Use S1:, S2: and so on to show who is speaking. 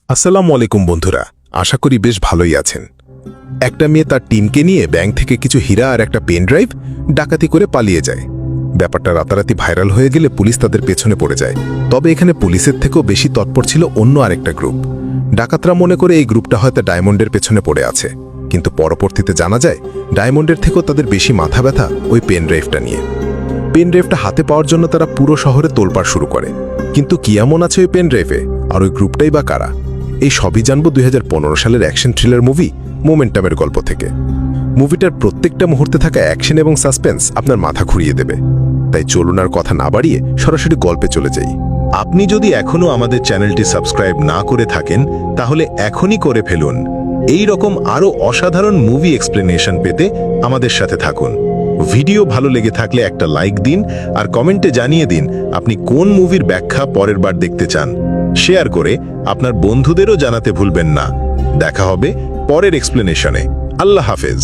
S1: আসসালামু আলাইকুম বন্ধুরা, আশা করি বেশ ভালোই আছেন। একটা মেয়ে তার টিমকে নিয়ে ব্যাংক থেকে কিছু হীরা আর একটা পেন ড্রাইভ ডাকাতি করে পালিয়ে যায়। ব্যাপারটা রাতারাতি ভাইরাল হয়ে গেলে পুলিশ তাদের পেছনে পড়ে যায়। তবে এখানে পুলিশের থেকেও বেশি তৎপর ছিল অন্য আরেকটা গ্রুপ। ডাকাতরা মনে করে এই গ্রুপটা হয়তো ডায়মন্ডের পেছনে পড়ে আছে, কিন্তু পরবর্তীতে জানা যায় ডায়মন্ডের থেকেও তাদের বেশি মাথা ব্যথা ওই পেন ড্রাইভটা নিয়ে। পেন ড্রাইভটা হাতে পাওয়ার জন্য তারা পুরো শহরে তোলপাড় শুরু করে। কিন্তু কি এমন আছে ওই পেন ড্রাইভে, আর ওই গ্রুপটাই বা কারা? এই সবই জানবো 2015 সালের অ্যাকশন থ্রিলার মুভি মোমেন্টামের গল্প থেকে। মুভিটার প্রত্যেকটা মুহূর্তে থাকা অ্যাকশন এবং সাসপেন্স আপনার মাথা ঘুরিয়ে দেবে। তাই চলুন আর কথা না বাড়িয়ে সরাসরি গল্পে চলে যাই।
S2: আপনি যদি এখনো আমাদের চ্যানেলটি সাবস্ক্রাইব না করে থাকেন তাহলে এখনই করে ফেলুন। এই রকম আরও অসাধারণ মুভি এক্সপ্লেনেশন পেতে আমাদের সাথে থাকুন। ভিডিও ভালো লেগে থাকলে একটা লাইক দিন আর কমেন্টে জানিয়ে দিন আপনি কোন মুভির ব্যাখ্যা পরের বার দেখতে চান। শেয়ার করে আপনার বন্ধুদেরও জানাতে ভুলবেন না। দেখা হবে পরের এক্সপ্লেনেশনে। আল্লাহ হাফেজ।